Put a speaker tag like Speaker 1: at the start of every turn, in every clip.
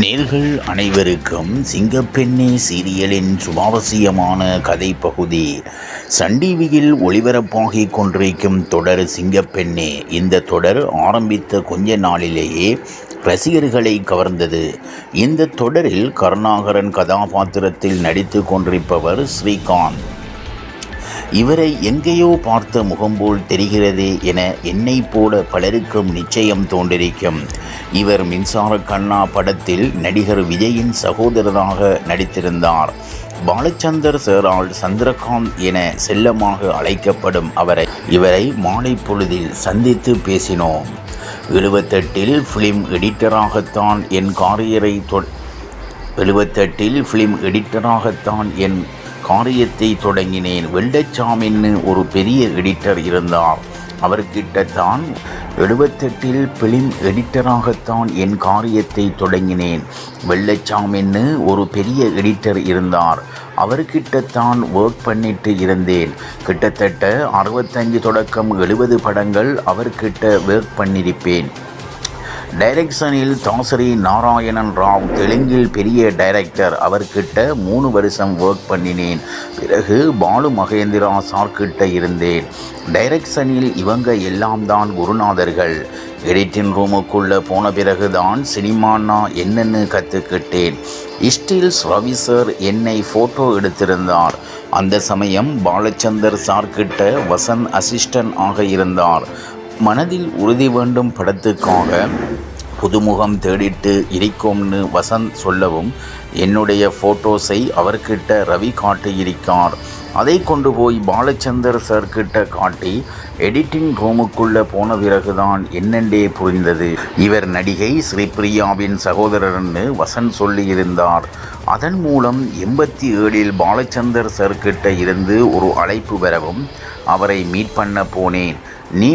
Speaker 1: நேர்கள் அனைவருக்கும் சிங்கப்பெண்ணே சீரியலின் சுவாரஸ்யமான கதை பகுதி. சன் டிவியில் ஒளிபரப்பாகிக் கொண்டிருக்கும் தொடர் சிங்கப்பெண்ணே. இந்த தொடர் ஆரம்பித்த கொஞ்ச நாளிலேயே ரசிகர்களை கவர்ந்தது. இந்த தொடரில் கருணாகரன் கதாபாத்திரத்தில் நடித்து கொண்டிருப்பவர் ஸ்ரீகாந்த். இவரை எங்கேயோ பார்த்த முகம்போல் தெரிகிறதே என என்னை போல பலருக்கும் நிச்சயம் தோன்றிருக்கும். இவர் மின்சார கண்ணா படத்தில் நடிகர் விஜயின் சகோதரராக நடித்திருந்தார். பாலச்சந்தர் சாரால் சந்திரகாந்த் என செல்லமாக அழைக்கப்படும் இவரை மாலை பொழுதில் சந்தித்து பேசினோம். 78 ஃபிலிம் எடிட்டராகத்தான் என் காரியத்தை தொடங்கினேன். வெள்ளச்சாமின்னு ஒரு பெரிய எடிட்டர் இருந்தார். அவர்கிட்டத்தான் 78 ஃபிலிம் எடிட்டராகத்தான் என் காரியத்தை தொடங்கினேன். வெள்ளச்சாமின்னு ஒரு பெரிய எடிட்டர் இருந்தார். அவர்கிட்டத்தான் ஒர்க் பண்ணிட்டு இருந்தேன். கிட்டத்தட்ட 65 தொடக்கம் 70 படங்கள் அவர்கிட்ட ஒர்க் பண்ணியிருப்பேன். டைரக்ஷனில் தாசரி நாராயணன் ராவ், தெலுங்கில் பெரிய டைரக்டர், அவர்கிட்ட 3 வருஷம் ஒர்க் பண்ணினேன். பிறகு பாலு மகேந்திரா சார்கிட்ட இருந்தேன். டைரக்ஷனில் இவங்க எல்லாம் தான் குருநாதர்கள். எடிட்டிங் ரூமுக்குள்ளே போன பிறகு தான் சினிமானா என்னென்னு கற்றுக்கிட்டேன். ஸ்டில்ஸ் ரவி சார் என்னை ஃபோட்டோ எடுத்திருந்தார். அந்த சமயம் பாலச்சந்தர் சார்கிட்ட வசந்த் அசிஸ்டன்ட் ஆக இருந்தார். மனதில் உறுதி வேண்டும் படத்துக்காக புதுமுகம் தேடிட்டு இருக்கோம்னு வசந்த் சொல்லவும் என்னுடைய ஃபோட்டோஸை அவர்கிட்ட ரவி காட்டியிருக்கார். அதை கொண்டு போய் பாலச்சந்தர் சார்கிட்ட காட்டி எடிட்டிங் ரூமுக்குள்ளே போன பிறகுதான் என்னென்றே புரிந்தது. இவர் நடிகை ஸ்ரீபிரியாவின் சகோதரர்னு வசந்த் சொல்லியிருந்தார். அதன் மூலம் 87 பாலச்சந்தர் சார்கிட்ட இருந்து ஒரு அழைப்பு பெறவும் அவரை மீட் பண்ண போனேன். நீ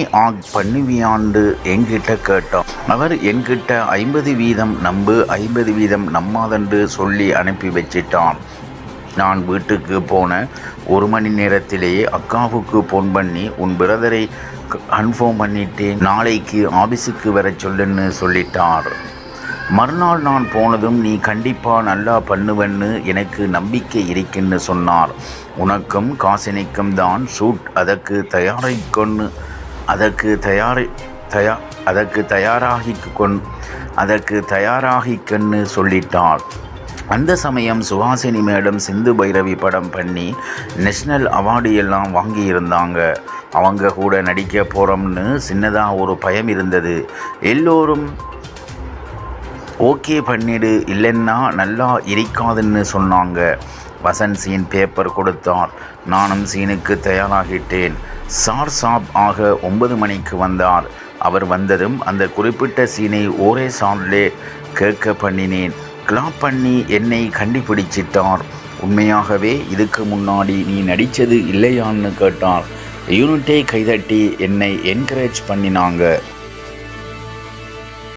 Speaker 1: பண்ணுவியாண்டு என்கிட்ட கேட்டான். அவர் என்கிட்ட 50% நம்பு 50% நம்மாதென்று சொல்லி அனுப்பி வச்சிட்டான். நான் வீட்டுக்கு போன 1 மணி நேரத்திலேயே அக்காவுக்கு ஃபோன் பண்ணி உன் பிரதரை கன்ஃபார்ம் பண்ணிட்டேன், நாளைக்கு ஆஃபீஸுக்கு வர சொல்லுன்னு சொல்லிட்டார். மறுநாள் நான் போனதும் நீ கண்டிப்பாக நல்லா பண்ணுவன்னு எனக்கு நம்பிக்கை இருக்குன்னு சொன்னார். உனக்கும் காசினிக்கும் தான் ஷூட், அதற்கு தயாராகிக்கன்னு சொல்லிட்டார். அந்த சமயம் சுஹாசினி மேடம் சிந்து பைரவி படம் பண்ணி நேஷ்னல் அவார்டு எல்லாம் வாங்கியிருந்தாங்க. அவங்க கூட நடிக்க போகிறோம்னு சின்னதாக ஒரு பயம் இருந்தது. எல்லோரும் ஓகே பண்ணிடு, இல்லைன்னா நல்லா இருக்காதுன்னு சொன்னாங்க. வசந்த் சீன் பேப்பர் கொடுத்தார். நானும் சீனுக்கு தயாராகிட்டேன். சாப் ஆக 9 மணிக்கு வந்தார். அவர் வந்ததும் அந்த குறிப்பிட்ட சீனை ஒரே சார்லே கேட்க பண்ணினேன். கிளாப் பண்ணி என்னை கண்டுபிடிச்சிட்டார். உண்மையாகவே இதுக்கு முன்னாடி நீ நடித்தது இல்லையான்னு கேட்டார். யூனிட்டே கைதட்டி என்னை என்கரேஜ் பண்ணினாங்க.